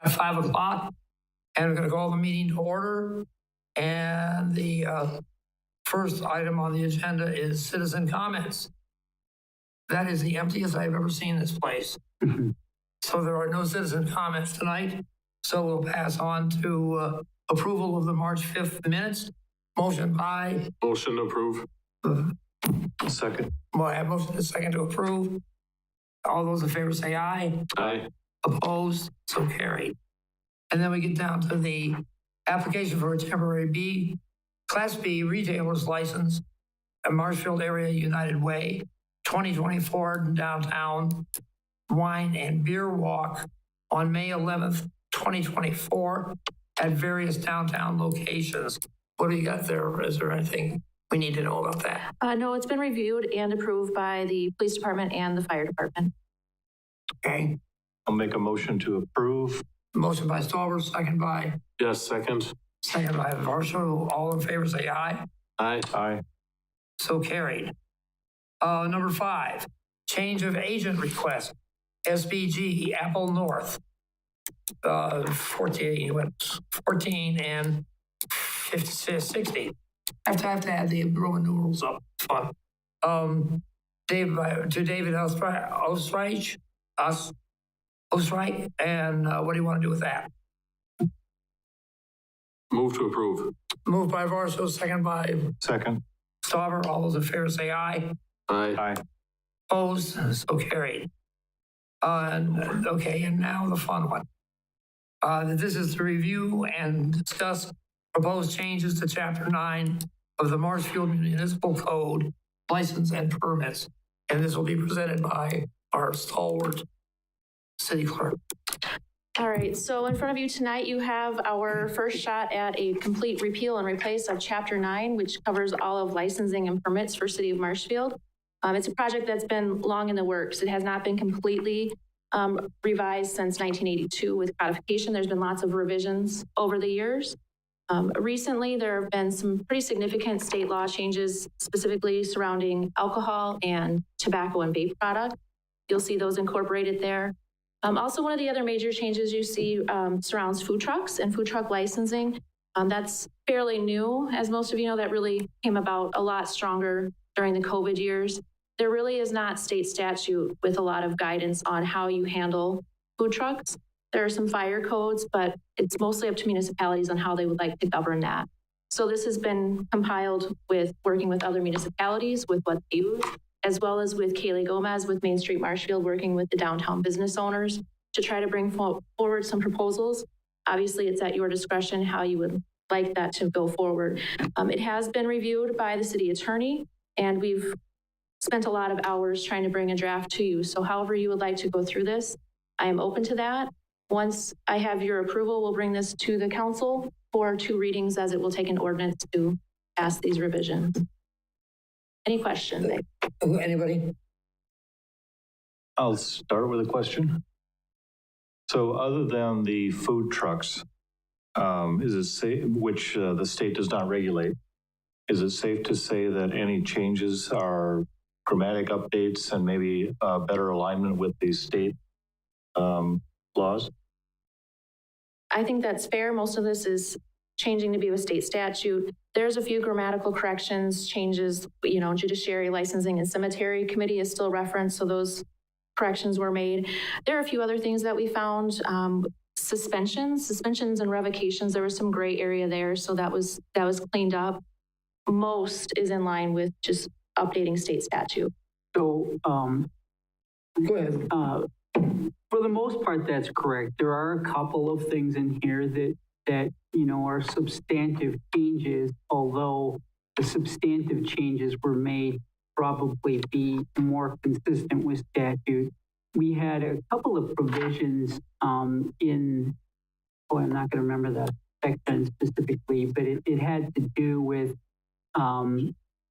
at 5 o'clock, and we're going to call the meeting to order. And the first item on the agenda is citizen comments. That is the emptiest I've ever seen this place. So there are no citizen comments tonight. So we'll pass on to approval of the March 5th minutes. Motion by. Motion to approve. Second. Well, I have motion and second to approve. All those in favor say aye. Aye. Opposed? So carried. And then we get down to the application for a temporary Class B retailer's license at Marshfield Area United Way, 2024 downtown wine and beer walk on May 11th, 2024 at various downtown locations. What do you got there? Is there anything we need to know about that? No, it's been reviewed and approved by the police department and the fire department. Okay. I'll make a motion to approve. Motion by Stauber, second by. Yes, second. Second by Varsho. All in favor say aye. Aye. Aye. So carried. Number 5, change of agent request. SBG Apple North. 14 and 60. I have to add the Roman numerals up. Fun. David Osreich, and what do you want to do with that? Move to approve. Moved by Varsho, second by. Second. Stauber. All those in favor say aye. Aye. Aye. Opposed? So carried. Okay, and now the fun one. This is to review and discuss proposed changes to Chapter 9 of the Marshfield Municipal Code, license and permits. And this will be presented by our stalwart city clerk. All right, so in front of you tonight, you have our first shot at a complete repeal and replace of Chapter 9, which covers all of licensing and permits for City of Marshfield. It's a project that's been long in the works. It has not been completely revised since 1982 with codification. There's been lots of revisions over the years. Recently, there have been some pretty significant state law changes, specifically surrounding alcohol and tobacco and vape products. You'll see those incorporated there. Also, one of the other major changes you see surrounds food trucks and food truck licensing. That's fairly new. As most of you know, that really came about a lot stronger during the COVID years. There really is not state statute with a lot of guidance on how you handle food trucks. There are some fire codes, but it's mostly up to municipalities on how they would like to govern that. So this has been compiled with working with other municipalities with what they use, as well as with Kaylee Gomez with Main Street Marshfield, working with the downtown business owners to try to bring forward some proposals. Obviously, it's at your discretion how you would like that to go forward. It has been reviewed by the city attorney, and we've spent a lot of hours trying to bring a draft to you. So however you would like to go through this, I am open to that. Once I have your approval, we'll bring this to the council for 2 readings, as it will take an ordinance to pass these revisions. Any questions? Anybody? I'll start with a question. So other than the food trucks, is it safe, which the state does not regulate, is it safe to say that any changes are grammatic updates and maybe better alignment with the state laws? I think that's fair. Most of this is changing to be with state statute. There's a few grammatical corrections, changes, Judiciary, Licensing, and Cemetery Committee is still referenced, so those corrections were made. There are a few other things that we found. Suspensions and revocations, there was some gray area there, so that was cleaned up. Most is in line with just updating state statute. So, Go ahead. For the most part, that's correct. There are a couple of things in here that are substantive changes, although the substantive changes were made probably be more consistent with statute. We had a couple of provisions I'm not going to remember that section specifically, but it had to do with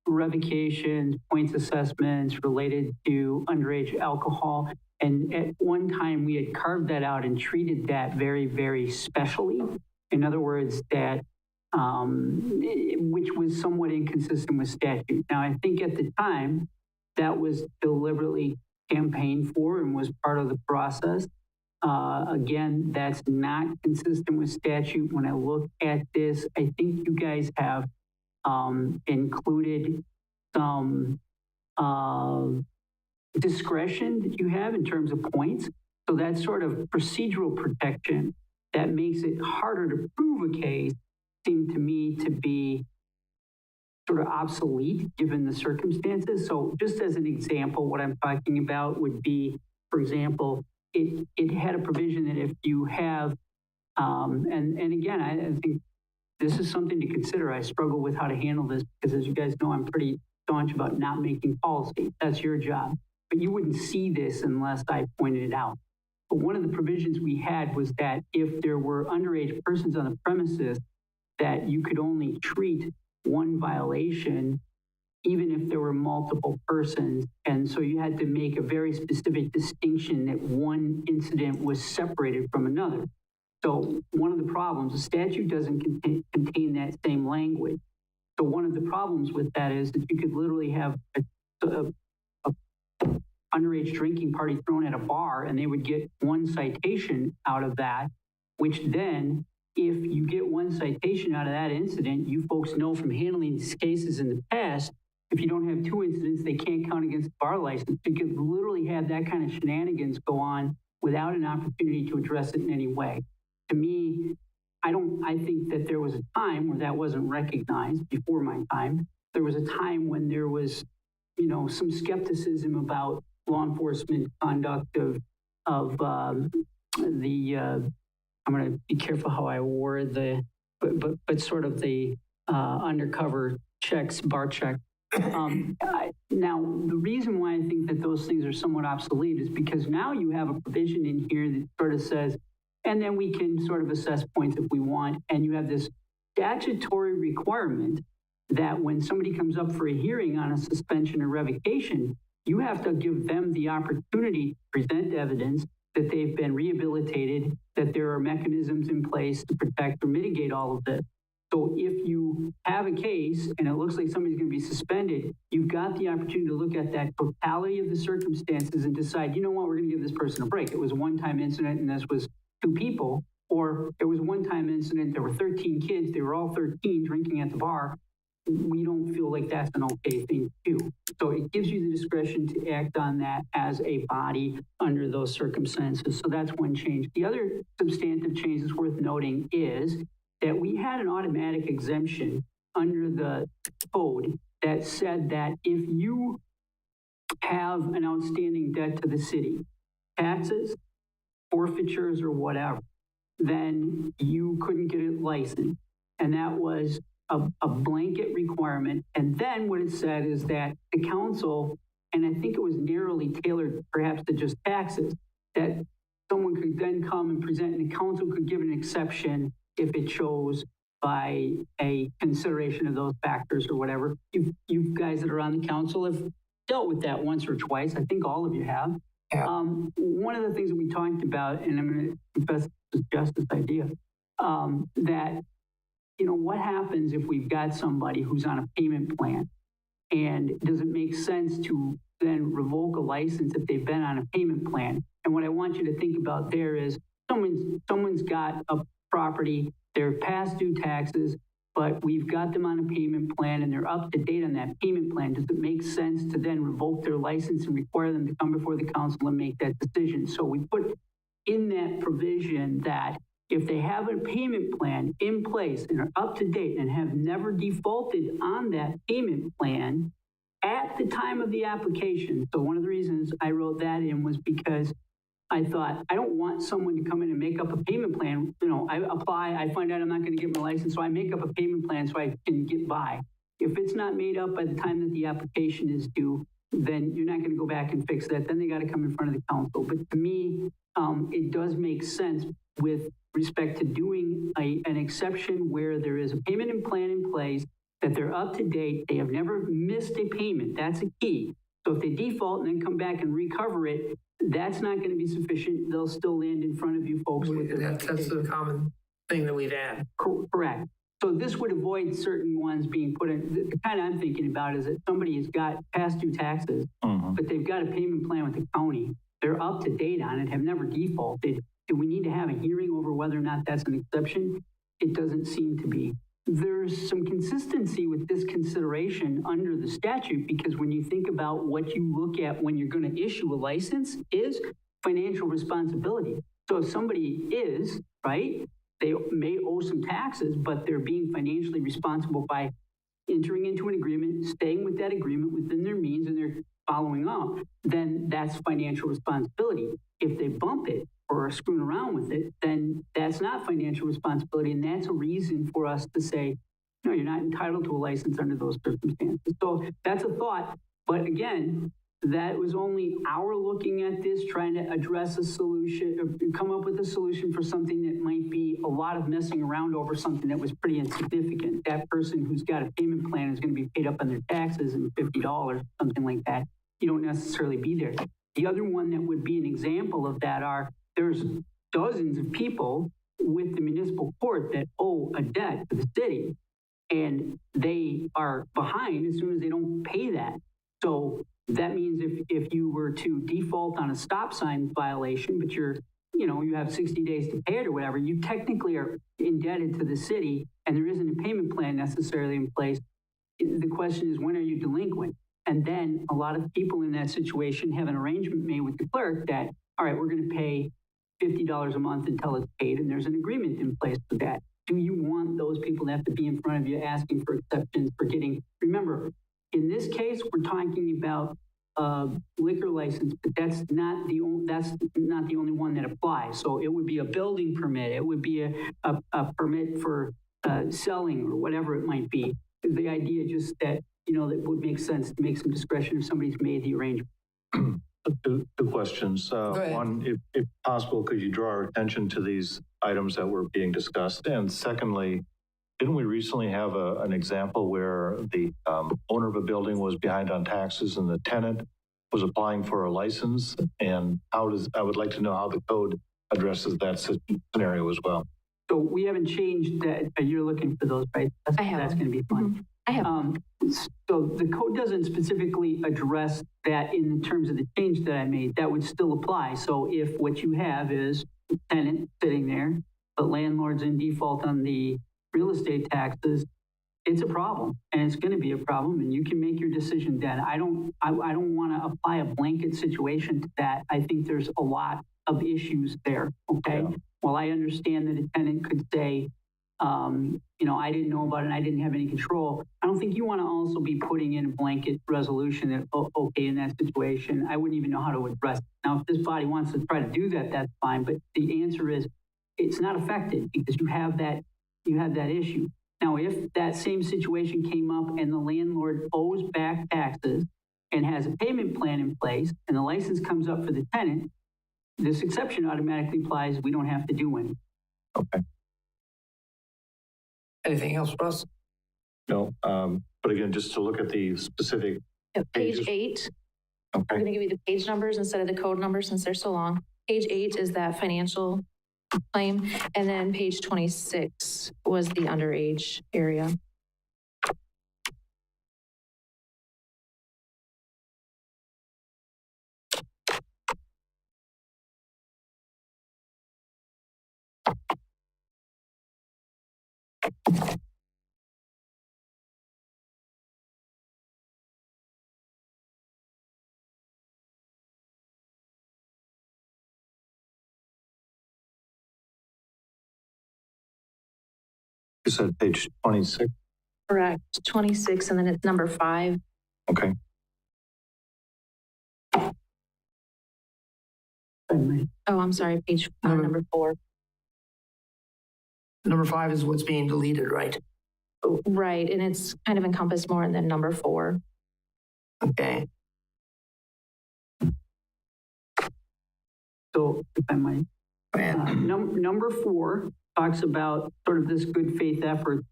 revocations, points assessments related to underage alcohol. And at one time we had carved that out and treated that very, very specially. In other words, that which was somewhat inconsistent with statute. Now, I think at the time that was deliberately campaigned for and was part of the process. Again, that's not consistent with statute. When I look at this, I think you guys have included some discretion that you have in terms of points. So that sort of procedural protection that makes it harder to prove a case seemed to me to be sort of obsolete given the circumstances. So just as an example, what I'm talking about would be, for example, it had a provision that if you have, and again, I think this is something to consider. I struggle with how to handle this because, as you guys know, I'm pretty staunch about not making policy. That's your job. But you wouldn't see this unless I pointed it out. But one of the provisions we had was that if there were underage persons on the premises, that you could only treat one violation, even if there were multiple persons. And so you had to make a very specific distinction that one incident was separated from another. So one of the problems, the statute doesn't contain that same language. So one of the problems with that is that you could literally have a underage drinking party thrown at a bar and they would get one citation out of that, which then, if you get one citation out of that incident, you folks know from handling these cases in the past, if you don't have two incidents, they can't count against the bar license. You could literally have that kind of shenanigans go on without an opportunity to address it in any way. To me, I think that there was a time where that wasn't recognized before my time. There was a time when there was, some skepticism about law enforcement conduct of I'm going to be careful how I word but sort of the undercover checks, bar check. Now, the reason why I think that those things are somewhat obsolete is because now you have a provision in here that sort of says, and then we can sort of assess points if we want, and you have this statutory requirement that when somebody comes up for a hearing on a suspension or revocation, you have to give them the opportunity to present evidence that they've been rehabilitated, that there are mechanisms in place to protect or mitigate all of this. So if you have a case and it looks like somebody's going to be suspended, you've got the opportunity to look at that totality of the circumstances and decide, you know what, we're going to give this person a break. It was a one-time incident and this was 2 people, or it was a one-time incident, there were 13 kids, they were all 13 drinking at the bar. We don't feel like that's an okay thing to do. So it gives you the discretion to act on that as a body under those circumstances. So that's one change. The other substantive change that's worth noting is that we had an automatic exemption under the code that said that if you have an outstanding debt to the city, taxes, forfeitures, or whatever, then you couldn't get it licensed. And that was a blanket requirement. And then what it said is that the council, and I think it was narrowly tailored perhaps to just taxes, that someone could then come and present and the council could give an exception if it chose by a consideration of those factors or whatever. You guys that are on the council have dealt with that once or twice. I think all of you have. Yeah. One of the things that we talked about, and I'm going to confess to suggest this idea, that what happens if we've got somebody who's on a payment plan, and does it make sense to then revoke a license if they've been on a payment plan? And what I want you to think about there is someone's got a property, they're past due taxes, but we've got them on a payment plan and they're up to date on that payment plan. Does it make sense to then revoke their license and require them to come before the council and make that decision? So we put in that provision that if they have a payment plan in place and are up to date and have never defaulted on that payment plan at the time of the application. So one of the reasons I wrote that in was because I thought, I don't want someone to come in and make up a payment plan. I apply, I find out I'm not going to get my license, so I make up a payment plan so I can get by. If it's not made up by the time that the application is due, then you're not going to go back and fix that. Then they got to come in front of the council. But to me, it does make sense with respect to doing an exception where there is a payment plan in place, that they're up to date, they have never missed a payment. That's a key. So if they default and then come back and recover it, that's not going to be sufficient. They'll still land in front of you folks. That's the common thing that we've had. Correct. So this would avoid certain ones being put in. The kind I'm thinking about is that somebody has got past due taxes, but they've got a payment plan with the county. they're up to date on it, have never defaulted. Do we need to have a hearing over whether or not that's an exception? It doesn't seem to be. There's some consistency with this consideration under the statute, because when you think about what you look at when you're going to issue a license is financial responsibility. So if somebody is, right, they may owe some taxes, but they're being financially responsible by entering into an agreement, staying with that agreement within their means, and they're following up, then that's financial responsibility. If they bump it or are screwing around with it, then that's not financial responsibility. And that's a reason for us to say, no, you're not entitled to a license under those circumstances. So that's a thought. But again, that was only our looking at this, trying to address a solution, or come up with a solution for something that might be a lot of messing around over something that was pretty insignificant. That person who's got a payment plan is going to be paid up on their taxes and $50, something like that. You don't necessarily be there. The other one that would be an example of that are, there's dozens of people with the municipal court that owe a debt to the city, and they are behind as soon as they don't pay that. So that means if you were to default on a stop sign violation, but you have 60 days to pay it or whatever, you technically are indebted to the city, and there isn't a payment plan necessarily in place. The question is, when are you delinquent? And then a lot of people in that situation have an arrangement made with the clerk that, all right, we're going to pay $50 a month until it's paid, and there's an agreement in place for that. Do you want those people to have to be in front of you asking for exceptions for getting, remember, in this case, we're talking about liquor license, but that's not the only one that applies. So it would be a building permit. It would be a permit for selling or whatever it might be. The idea just that, that would make sense to make some discretion if somebody's made the arrangement. Two questions. One, if possible, could you draw our attention to these items that were being discussed? And secondly, didn't we recently have an example where the owner of a building was behind on taxes and the tenant was applying for a license? And I would like to know how the code addresses that scenario as well. So we haven't changed that. You're looking for those, right? I have. That's going to be fun. Mm-hmm. I have. So the code doesn't specifically address that in terms of the change that I made. That would still apply. So if what you have is a tenant sitting there, but landlord's in default on the real estate taxes, it's a problem, and it's going to be a problem, and you can make your decision then. I don't want to apply a blanket situation to that. I think there's a lot of issues there. Okay. Yeah. While I understand that a tenant could say, I didn't know about it and I didn't have any control, I don't think you want to also be putting in a blanket resolution that, okay, in that situation, I wouldn't even know how to address it. Now, if this body wants to try to do that, that's fine. But the answer is it's not effective because you have that issue. Now, if that same situation came up and the landlord owes back taxes and has a payment plan in place and the license comes up for the tenant, this exception automatically applies. We don't have to do anything. Okay. Anything else, Russ? No, but again, just to look at the specific page 8. Okay. I'm going to give you the page numbers instead of the code numbers since they're so long. Page 8 is that financial claim, and then page 26 was the underage area. You said page 26? Correct, 26, and then it's number 5. Okay. Oh, I'm sorry, page number 4. Number 5 is what's being deleted, right? Right, and it's kind of encompassed more in the number 4. Okay. So if I might, number 4 talks about sort of this good faith effort.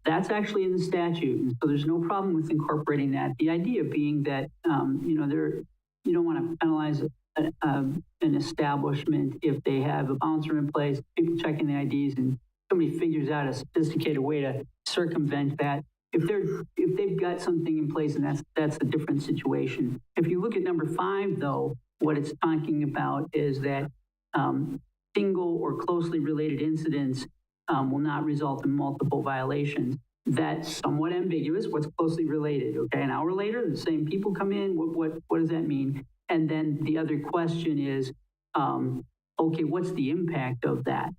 That's actually in the statute, and so there's no problem with incorporating that. The idea being that you don't want to penalize an establishment if they have a bouncer in place, people checking the IDs, and somebody figures out a sophisticated way to circumvent that. If they've got something in place, and that's a different situation. If you look at number 5, though, what it's talking about is that single or closely related incidents will not result in multiple violations. That's somewhat ambiguous. What's closely related? Okay, an hour later, the same people come in. What does that mean? And then the other question is, okay, what's the impact of that?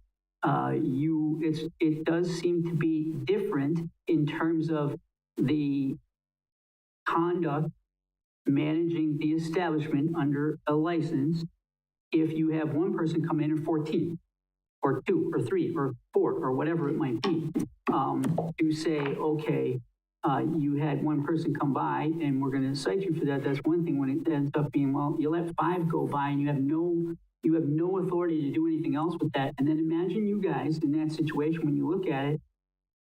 It does seem to be different in terms of the conduct managing the establishment under a license. If you have one person come in and 14, or 2, or 3, or 4, or whatever it might be, to say, okay, you had one person come by and we're going to cite you for that. That's one thing. When it ends up being, well, you let 5 go by and you have no authority to do anything else with that. And then imagine you guys in that situation when you look at it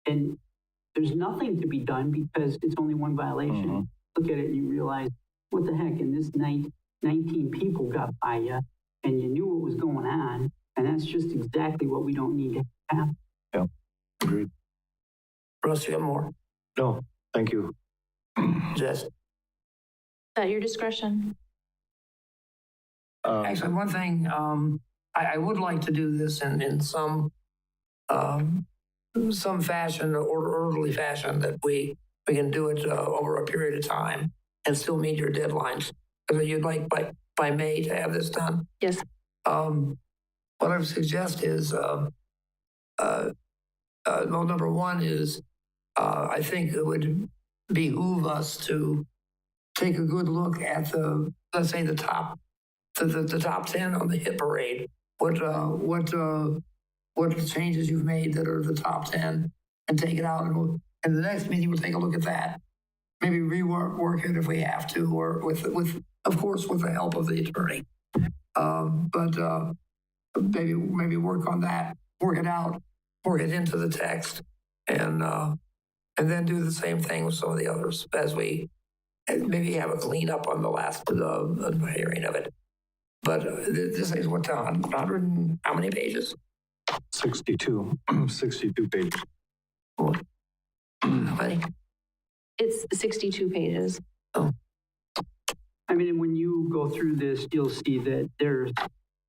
and there's nothing to be done because it's only one violation. Mm-hmm. Look at it and you realize, what the heck? And this night, 19 people got by you and you knew what was going on. And that's just exactly what we don't need to have. Yeah, agreed. Russ, you got more? No, thank you. Jess? Is that your discretion? Actually, one thing, I would like to do this in some fashion or orderly fashion that we can do it over a period of time and still meet your deadlines. Because you'd like by May to have this done. Yes. What I would suggest is, number one is, I think it would behoove us to take a good look at let's say the top 10 on the hit parade. What changes you've made that are the top 10, and take it out. And the next meeting we'll take a look at that. Maybe rework it if we have to, or with of course with the help of the attorney. But maybe work on that, work it out, work it into the text, and then do the same thing with some of the others as we maybe have a cleanup on the last hearing of it. But this is what, 100 and how many pages? 62 pages. How many? It's 62 pages. Oh. I mean, and when you go through this, you'll see that there's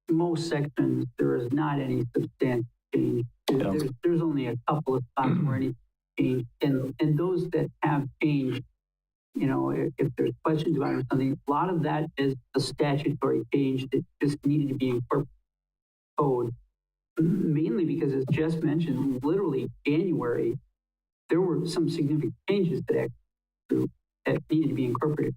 most sections, there is not any substantial change. There's only a couple of spots where any change, and those that have changed, if there's questions about it or something, a lot of that is a statutory change that just needed to be incorporated in code. Mainly because, as Jess mentioned, literally January, there were some significant changes that needed to be incorporated.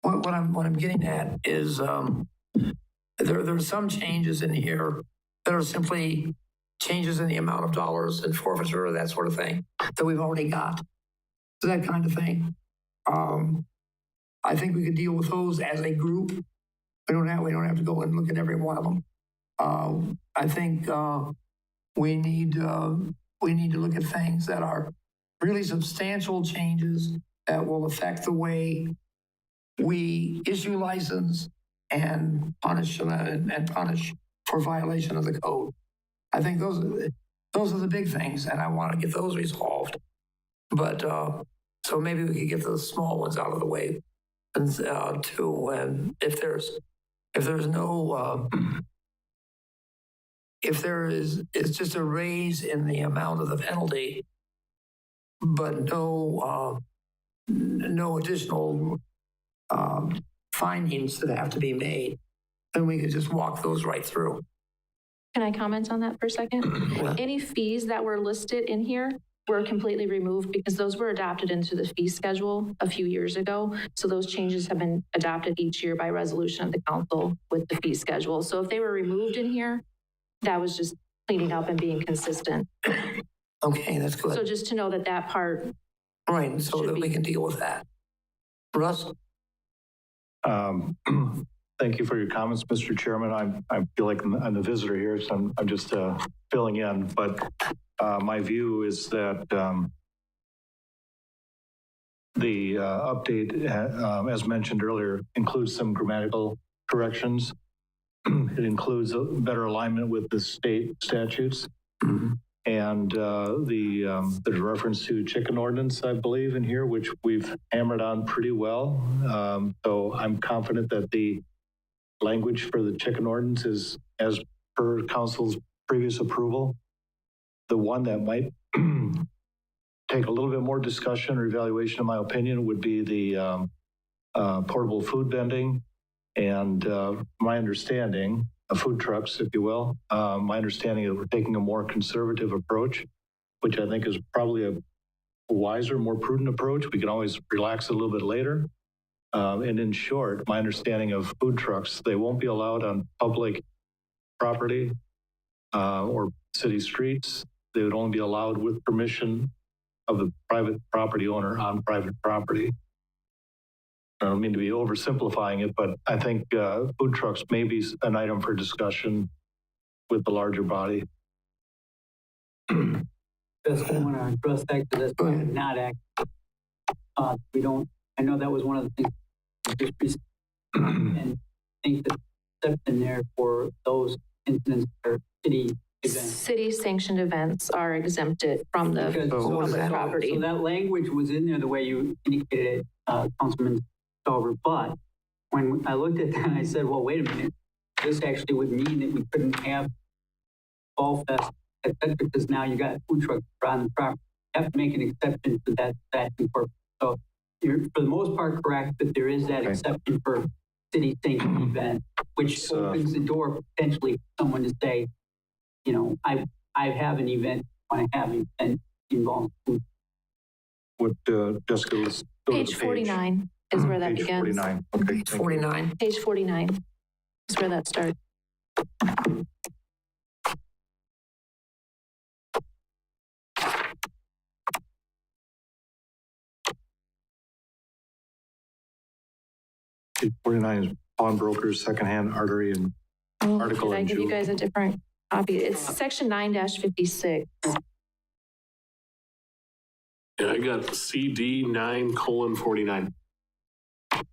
What I'm getting at is there are some changes in here that are simply changes in the amount of dollars and forfeiture or that sort of thing that we've already got. So that kind of thing. I think we could deal with those as a group. We don't have to go and look at every one of them. I think we need to look at things that are really substantial changes that will affect the way we issue license and punish for violation of the code. I think those are the big things, and I want to get those resolved. But so maybe we could get those small ones out of the way, and too. And if there is just a raise in the amount of the penalty, but no additional findings that have to be made, then we could just walk those right through. Can I comment on that for a second? Yeah. Any fees that were listed in here were completely removed because those were adopted into the fee schedule a few years ago. So those changes have been adopted each year by resolution of the council with the fee schedule. So if they were removed in here, that was just cleaning up and being consistent. Okay, that's good. So just to know that part. Right, so that we can deal with that. Russ? Thank you for your comments, Mr. Chairman. I feel like I'm the visitor here, so I'm just filling in. But my view is that the update, as mentioned earlier, includes some grammatical corrections. It includes a better alignment with the state statutes. Mm-hmm. And there's reference to chicken ordinance, I believe, in here, which we've hammered on pretty well. So I'm confident that the language for the chicken ordinance is as per council's previous approval. The one that might take a little bit more discussion or evaluation, in my opinion, would be the portable food vending. And my understanding, food trucks, if you will, my understanding is we're taking a more conservative approach, which I think is probably a wiser, more prudent approach. We can always relax it a little bit later. And in short, my understanding of food trucks, they won't be allowed on public property or city streets. They would only be allowed with permission of the private property owner on private property. I don't mean to be oversimplifying it, but I think food trucks may be an item for discussion with the larger body. Just want to address that because that's not accurate. We don't, I know that was one of the things just recently, and I think the exception there for those incidents are city events. City sanctioned events are exempted from the public property. So that language was in there the way you indicated it, Councilman Stover, but when I looked at that, I said, well, wait a minute, this actually would mean that we couldn't have Fall Fest, et cetera, because now you got food trucks on the property. You have to make an exception for that incorporation. So you're, for the most part, correct, but there is that exception for city sanctioned event, which opens the door potentially for someone to say, you know, I have an event, I have an event involved food. What, Jessica, let's go Page to the 49 is where that page begins. 49. Okay. Page 49. Page 49 is where that starts. Page 49 is pawnbrokers, secondhand artery, and article Did I and give you jewel. guys a different copy? It's section 9-56. Yeah, I got CD 9:49.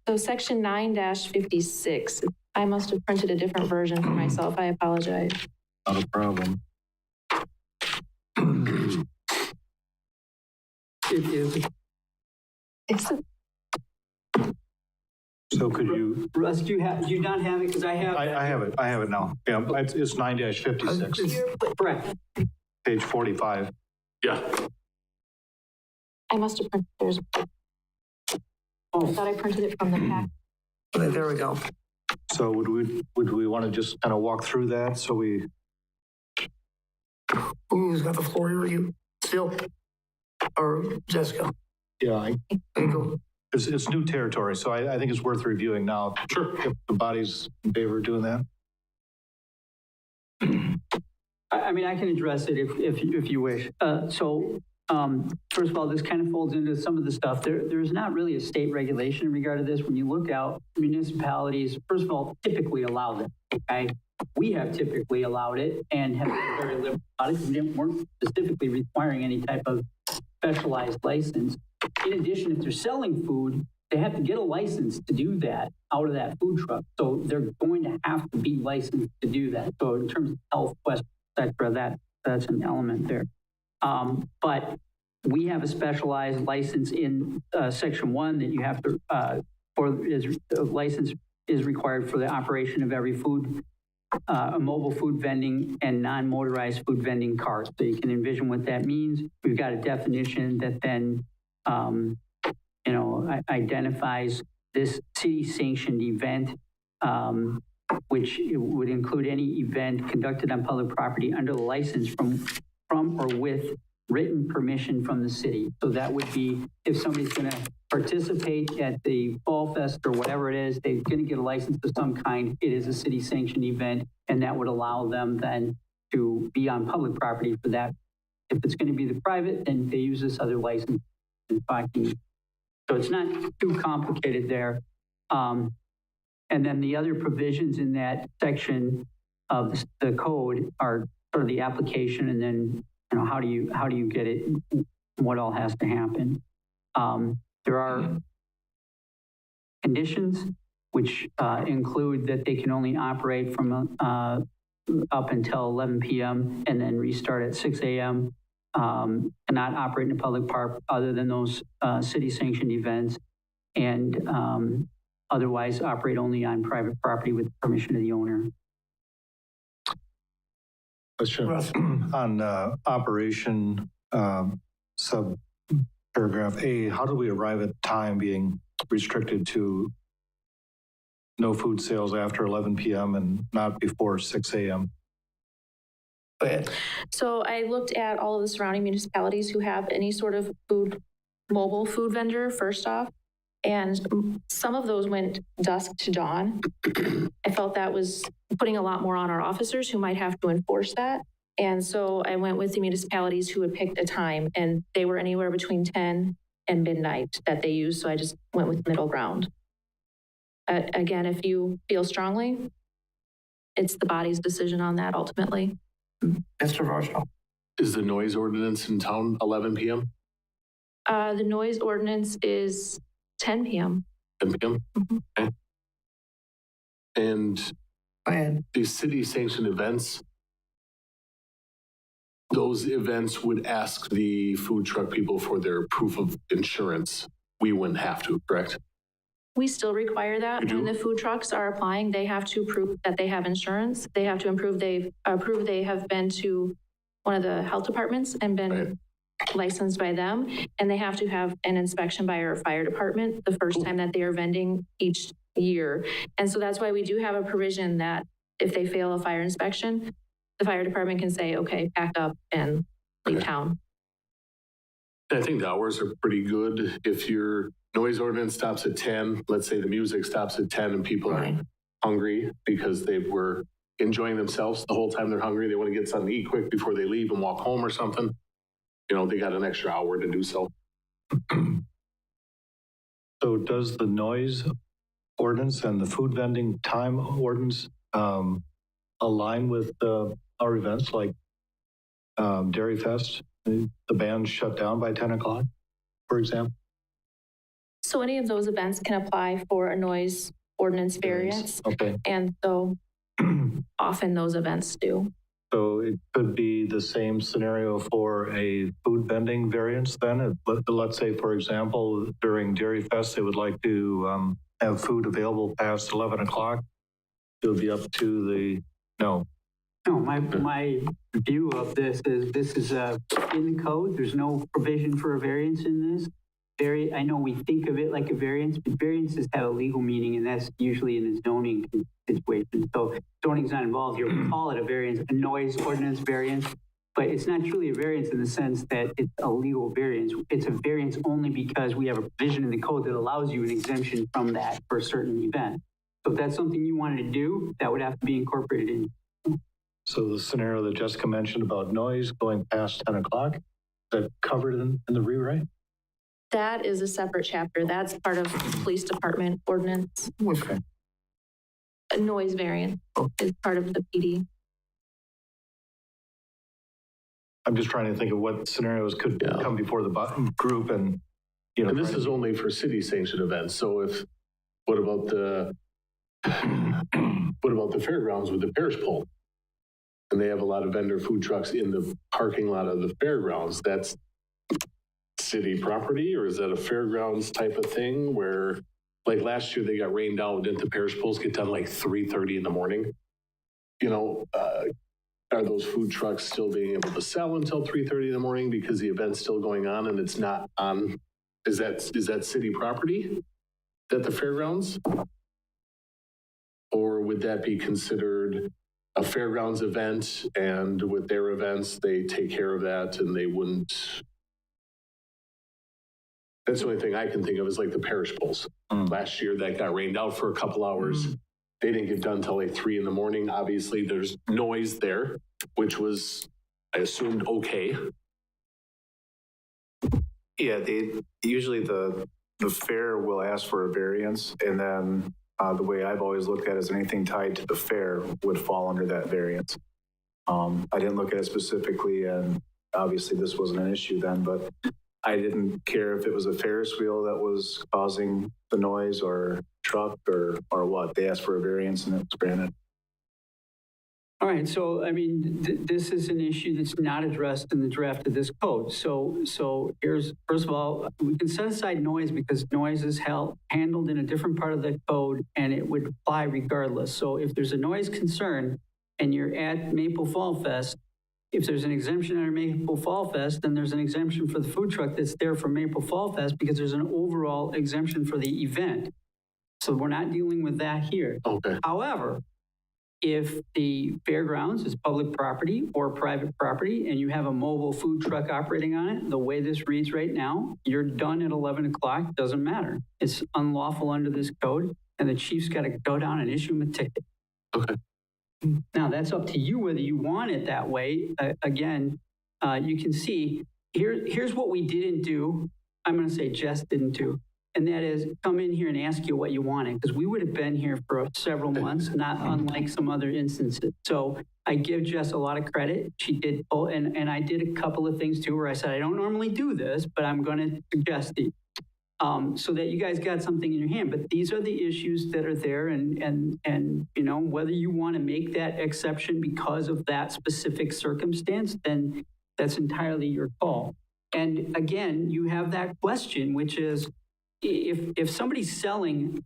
So section 9-56. I must have printed a different version for myself. I apologize. Not a problem. It is. It's a, So could you, Russ, do you not have it? Because I have. I have it now. Yeah, it's 9-56, Correct. page 45. Yeah, I must have printed theirs. I thought I printed it from the pack. Okay, there we go. So would we want to just kind of walk through that so we, Who's got the floor here? You still? Or Jessica? yeah, There you go. it's new territory, so I think it's worth reviewing now. sure. If the body's in favor of doing that. I mean, I can address it if you wish. First of all, this kind of folds into some of the stuff. There's not really a state regulation in regard to this. When you look out, municipalities, first of all, typically allow this, okay? We have typically allowed it and have been very liberal about it. We weren't specifically requiring any type of specialized license. In addition, if they're selling food, they have to get a license to do that out of that food truck. So they're going to have to be licensed to do that. So in terms of health questions, et cetera, that's an element there. But we have a specialized license in section 1 that you have to, a license is required for the operation of every food, a mobile food vending and non-motorized food vending cart. So you can envision what that means. We've got a definition that then, identifies this city-sanctioned event, which would include any event conducted on public property under the license from or with written permission from the city. So that would be if somebody's going to participate at the Fall Fest or whatever it is, they're going to get a license of some kind. It is a city-sanctioned event, and that would allow them then to be on public property for that. If it's going to be the private, then they use this other license. So it's not too complicated there. And then the other provisions in that section of the code are sort of the application, and then how do you get it? What all has to happen? There are conditions which include that they can only operate from up until 11 p.m. and then restart at 6 a.m. Cannot operate in a public park other than those city-sanctioned events, and otherwise operate only on private property with permission of the owner. Question Russ. on operation sub paragraph A, how do we arrive at time being restricted to no food sales after 11 p.m. and not before 6 a.m.? Go ahead. So I looked at all of the surrounding municipalities who have any sort of mobile food vendor first off, and some of those went dusk to dawn. I felt that was putting a lot more on our officers who might have to enforce that. And so I went with the municipalities who had picked a time, and they were anywhere between 10 and midnight that they used. So I just went with middle ground. Again, if you feel strongly, it's the body's decision on that ultimately. Mr. Varsho. Is the noise ordinance in town 11 p.m.? The noise ordinance is 10 p.m. 10 p.m.? Okay. And Go ahead. these city sanctioned events, those events would ask the food truck people for their proof of insurance. We wouldn't have to, correct? We still require that. You do? When the food trucks are applying, they have to prove that they have insurance. They have to prove they have been to one of the health departments and been licensed by them. And they have to have an inspection by our fire department the first time that they are vending each year. And so that's why we do have a provision that if they fail a fire inspection, the fire department can say, okay, pack up and leave town. I think the hours are pretty good. If your noise ordinance stops at 10, let's say the music stops at 10 and people are hungry because they were enjoying themselves the whole time they're hungry. They want to get something to eat quick before they leave and walk home or something. You know, they got an extra hour to do so. So does the noise ordinance and the food vending time ordinance align with our events like Dairy Fest? The band shut down by 10 o'clock, for example? So any of those events can apply for a noise ordinance variance. Okay. And so often those events do. So it could be the same scenario for a food vending variance then? Let's say, for example, during Dairy Fest, they would like to have food available past 11 o'clock. It would be up to the, no, my view of this is in the code. There's no provision for a variance in this. I know we think of it like a variance, but variances have a legal meaning, and that's usually in a zoning situation. So zoning's not involved here. We call it a variance, a noise ordinance variance, but it's not truly a variance in the sense that it's a legal variance. It's a variance only because we have a provision in the code that allows you an exemption from that for a certain event. So if that's something you wanted to do, that would have to be incorporated in. So the scenario that Jessica mentioned about noise going past 10 o'clock, is that covered in the rewrite? That is a separate chapter. That's part of police department ordinance. Okay. A noise variance is part of the PD. I'm just trying to think of what scenarios could come before the group and, you know. And this is only for city sanctioned events. So what about the fairgrounds with the parish pole? And they have a lot of vendor food trucks in the parking lot of the fairgrounds. That's city property, or is that a fairgrounds type of thing where, like last year, they got rained out? Didn't the parish poles get done like 3:30 in the morning? You know, are those food trucks still being able to sell until 3:30 in the morning because the event's still going on and it's not on? Is that city property at the fairgrounds? Or would that be considered a fairgrounds event, and with their events, they take care of that and they wouldn't? That's the only thing I can think of is like the parish poles. Last year that got rained out for a couple hours. They didn't get done until like 3 in the morning. Obviously there's noise there, which was, I assumed, okay. Yeah, usually the fair will ask for a variance, and then the way I've always looked at it is anything tied to the fair would fall under that variance. I didn't look at it specifically, and obviously this wasn't an issue then, but I didn't care if it was a Ferris wheel that was causing the noise or truck or what. They asked for a variance and it was granted. All right, so I mean, this is an issue that's not addressed in the draft of this code. So here's, first of all, we can set aside noise because noise is handled in a different part of the code and it would apply regardless. So if there's a noise concern and you're at Maple Fall Fest, if there's an exemption under Maple Fall Fest, then there's an exemption for the food truck that's there for Maple Fall Fest because there's an overall exemption for the event. So we're not dealing with that here. Okay. However, if the fairgrounds is public property or private property and you have a mobile food truck operating on it, the way this reads right now, you're done at 11 o'clock, doesn't matter. It's unlawful under this code and the chief's got to go down and issue them a ticket. Okay. Now that's up to you whether you want it that way. Again, you can see here's what we didn't do. I'm going to say Jess didn't do. And that is come in here and ask you what you wanted, because we would have been here for several months, not unlike some other instances. So I give Jess a lot of credit. She did, and I did a couple of things too, where I said, I don't normally do this, but I'm going to suggest it. So that you guys got something in your hand. But these are the issues that are there, and you know, whether you want to make that exception because of that specific circumstance, then that's entirely your call. And again, you have that question, which is, if somebody's selling,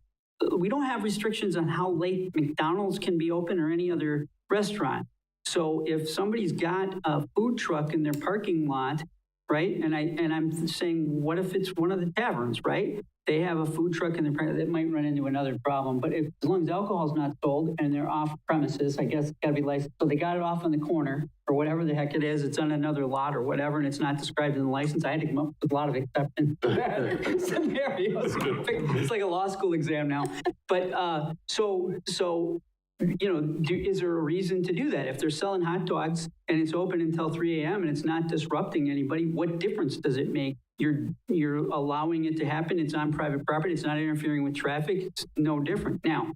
we don't have restrictions on how late McDonald's can be open or any other restaurant. So if somebody's got a food truck in their parking lot, right? And I'm saying, what if it's one of the taverns, right? They have a food truck in their parking lot, that might run into another problem. But as long as alcohol's not sold and they're off premises, I guess it's got to be licensed. So they got it off on the corner or whatever the heck it is. It's on another lot or whatever, and it's not described in the license. I had to come up with a lot of exception scenarios. It's like a law school exam now. But so you know, is there a reason to do that? If they're selling hot dogs and it's open until 3 a.m. and it's not disrupting anybody, what difference does it make? You're allowing it to happen. It's on private property. It's not interfering with traffic. It's no different. Now,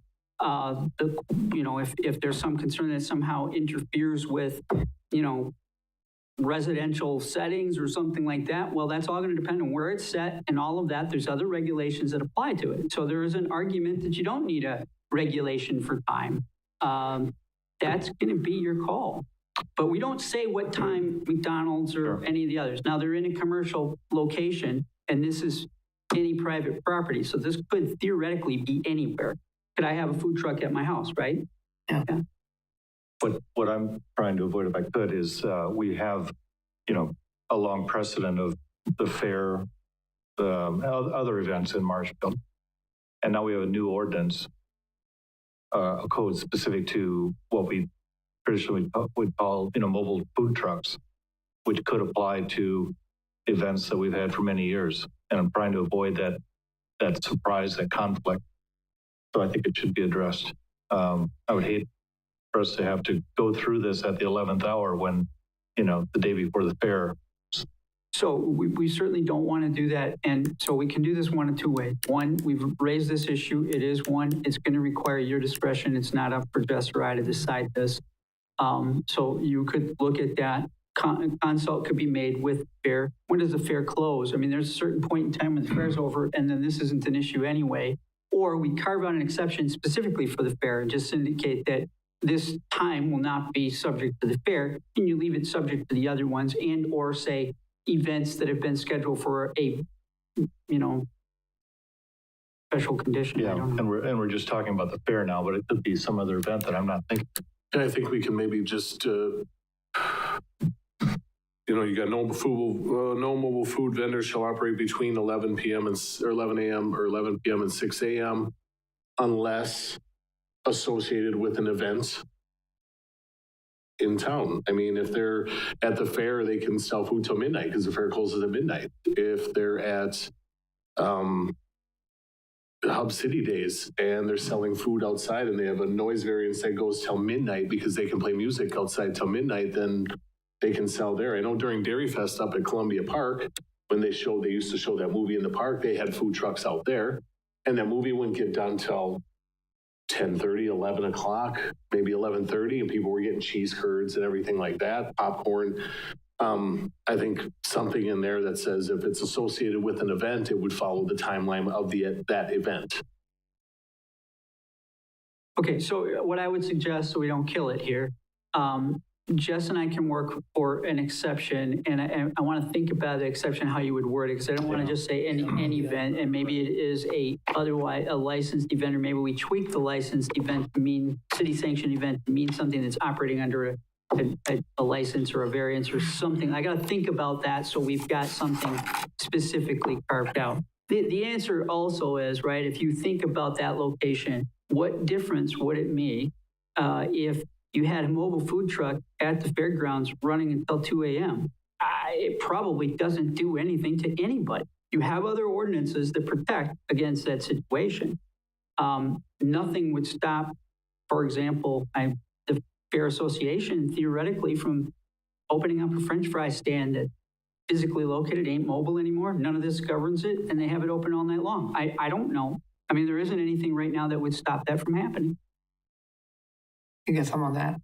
you know, if there's some concern that somehow interferes with, you know, residential settings or something like that, well, that's all going to depend on where it's set and all of that. There's other regulations that apply to it. So there is an argument that you don't need a regulation for time. That's going to be your call. But we don't say what time McDonald's or any of the others. Now, they're in a commercial location, and this is any private property. So this could theoretically be anywhere. Could I have a food truck at my house, right? Yeah. But what I'm trying to avoid, if I could, is we have, you know, a long precedent of the fair, other events in Marshfield. And now we have a new ordinance, a code specific to what we traditionally would call, you know, mobile food trucks, which could apply to events that we've had for many years. And I'm trying to avoid that surprise, that conflict. So I think it should be addressed. I would hate for us to have to go through this at the 11th hour when, you know, the day before the fair. So we certainly don't want to do that. And so we can do this one of two ways. One, we've raised this issue. It is one, it's going to require your discretion. It's not up for Jess or I to decide this. So you could look at that. Consult could be made with fair. When does the fair close? I mean, there's a certain point in time when the fair's over and then this isn't an issue anyway. Or we carve out an exception specifically for the fair and just indicate that this time will not be subject to the fair. And you leave it subject to the other ones and or say events that have been scheduled for a, you know, special condition. Yeah, I don't know. and we're just talking about the fair now, but it could be some other event that I'm not thinking. And I think we can maybe just, you know, you got no mobile food vendors shall operate between 11 p.m. or 11 a.m. or 11 p.m. and 6 a.m. unless associated with an event in town. I mean, if they're at the fair, they can sell food till midnight because the fair closes at midnight. If they're at Hub City Days and they're selling food outside and they have a noise variance that goes till midnight because they can play music outside till midnight, then they can sell there. I know during Dairy Fest up at Columbia Park, when they used to show that movie in the park, they had food trucks out there, and that movie wouldn't get done till 10:30, 11 o'clock, maybe 11:30, and people were getting cheese curds and everything like that, popcorn. I think something in there that says if it's associated with an event, it would follow the timeline of that event. Okay, so what I would suggest, so we don't kill it here, Jess and I can work for an exception, and I want to think about the exception, how you would word it, because I don't want to just say any event, and maybe it is otherwise a licensed event, or maybe we tweak the licensed event to mean city sanctioned event to mean something that's operating under a license or a variance or something. I got to think about that so we've got something specifically carved out. The answer also is, right, if you think about that location, what difference would it make if you had a mobile food truck at the fairgrounds running until 2 a.m.? It probably doesn't do anything to anybody. You have other ordinances that protect against that situation. Nothing would stop, for example, the Fair Association theoretically from opening up a French fry stand that physically located, ain't mobile anymore. None of this governs it, and they have it open all night long. I don't know. I mean, there isn't anything right now that would stop that from happening. You get some on that?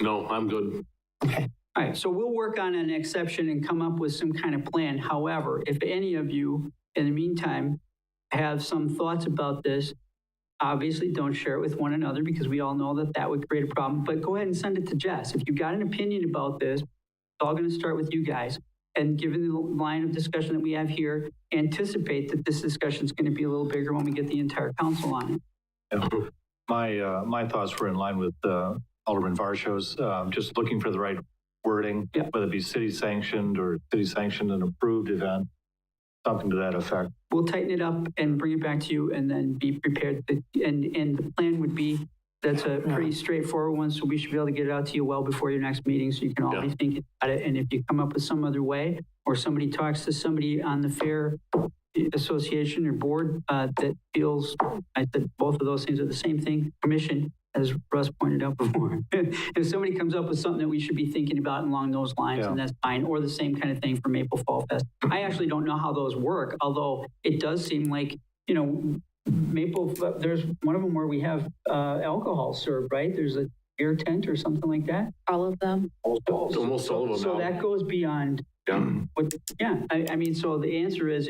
No, I'm good. Okay. All right, so we'll work on an exception and come up with some kind of plan. However, if any of you, in the meantime, have some thoughts about this, obviously don't share it with one another because we all know that that would create a problem, but go ahead and send it to Jess. If you've got an opinion about this, it's all going to start with you guys. And given the line of discussion that we have here, anticipate that this discussion is going to be a little bigger when we get the entire council on it. Yeah. My thoughts were in line with Alderman Varshaw's, just looking for the right wording, whether it be city sanctioned or city sanctioned and approved event, something to that effect. We'll tighten it up and bring it back to you and then be prepared. And the plan would be, that's a pretty straightforward one, so we should be able to get it out to you well before your next meeting so you can all be thinking about it. And if you come up with some other way or somebody talks to somebody on the Fair Association or board that feels, I said both of those things are the same thing, commission, as Russ pointed out before. If somebody comes up with something that we should be thinking about along those lines, and that's fine, or the same kind of thing for Maple Fall Fest. I actually don't know how those work, although it does seem like, you know, Maple, there's one of them where we have alcohol served, right? There's a beer tent or something like that. All of them. Almost all of them. So that goes beyond. I mean, so the answer is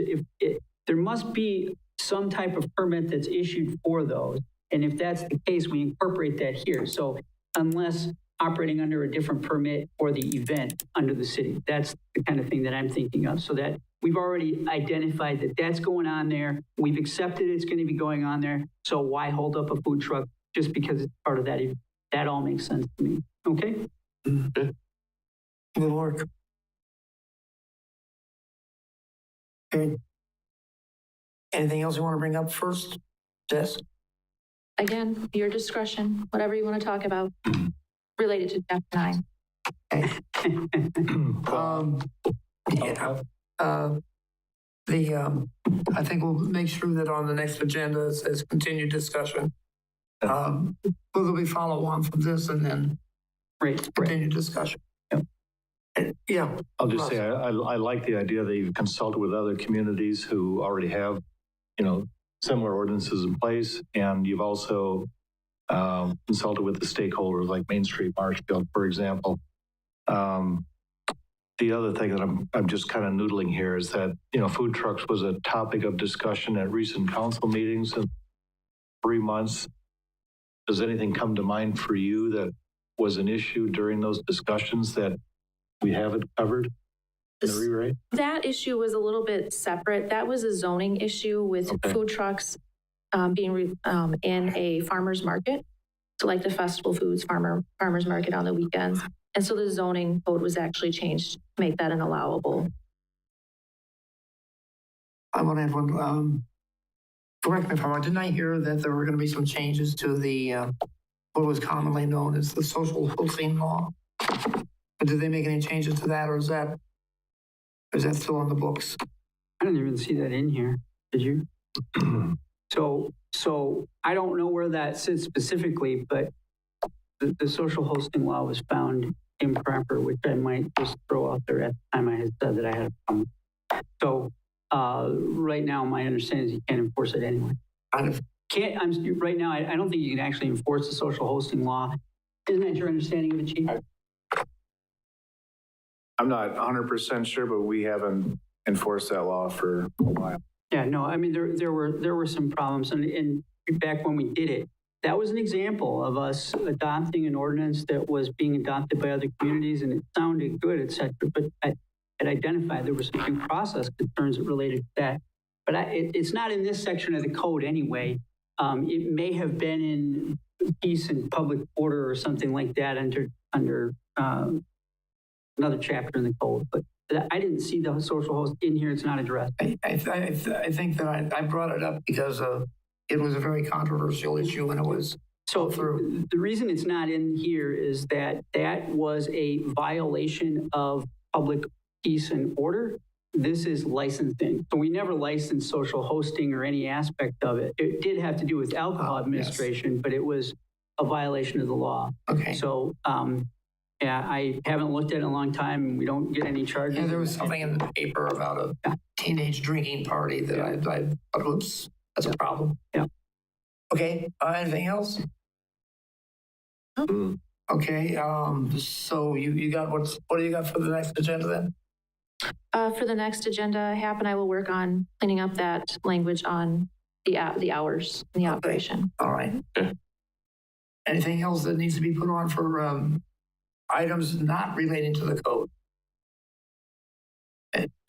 there must be some type of permit that's issued for those. And if that's the case, we incorporate that here. So unless operating under a different permit for the event under the city, that's the kind of thing that I'm thinking of. So that we've already identified that that's going on there. We've accepted it's going to be going on there. So why hold up a food truck just because it's part of that event? That all makes sense to me. Okay? Good work. Okay. Anything else you want to bring up first, Jess? Again, your discretion, whatever you want to talk about related to chapter 9. I think we'll make sure that on the next agenda it says continued discussion. There'll be follow on from this and then continued discussion. Yeah. I'll just say I like the idea that you've consulted with other communities who already have, you know, similar ordinances in place, and you've also consulted with the stakeholders like Main Street, Marshfield, for example. The other thing that I'm just kind of noodling here is that, you know, food trucks was a topic of discussion at recent council meetings in 3 months. Does anything come to mind for you that was an issue during those discussions that we haven't covered in the rewrite? That issue was a little bit separate. That was a zoning issue with food trucks being in a farmer's market. So like the festival foods farmer's market on the weekends. And so the zoning code was actually changed to make that an allowable. I want to add one. Correct me if I'm wrong. Didn't I hear that there were going to be some changes to the what was commonly known as the social hosting law? But did they make any changes to that, or is that still on the books? I didn't even see that in here. Did you? So I don't know where that sits specifically, but the social hosting law was found improper, which I might just throw out there at the time I had said that I had a problem. So right now, my understanding is you can't enforce it anyway. Right now, I don't think you can actually enforce the social hosting law. Isn't that your understanding of it, Chief? I'm not 100% sure, but we haven't enforced that law for a while. Yeah, no, I mean, there were some problems. And back when we did it, that was an example of us adopting an ordinance that was being adopted by other communities, and it sounded good, et cetera. But I had identified there were some due process concerns that related to that. But it's not in this section of the code anyway. It may have been in peace and public order or something like that under another chapter in the code. But I didn't see the social host in here. It's not addressed. I think that I brought it up because it was a very controversial issue and it was So through. the reason it's not in here is that was a violation of public peace and order. This is licensing. So we never licensed social hosting or any aspect of it. It did have to do with alcohol administration, but it was a violation of the law. Okay. So, yeah, I haven't looked at it in a long time, and we don't get any charges. Yeah, there was something in the paper about a teenage drinking party that I thought, oops, that's a problem. Yeah. Okay, anything else? Okay, so you got what do you got for the next agenda then? For the next agenda, Hap and I will work on cleaning up that language on the hours and the operation. All right. Okay. Anything else that needs to be put on for items not relating to the code?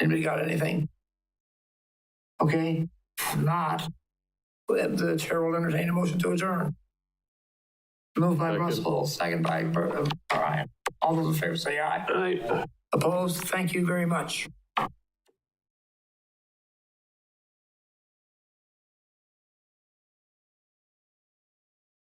Anybody got anything? Okay, if not, the chair will entertain a motion to adjourn. Moved by Second. Russell, second by Brian. All those in favor say aye. Aye. Opposed? Thank you very much.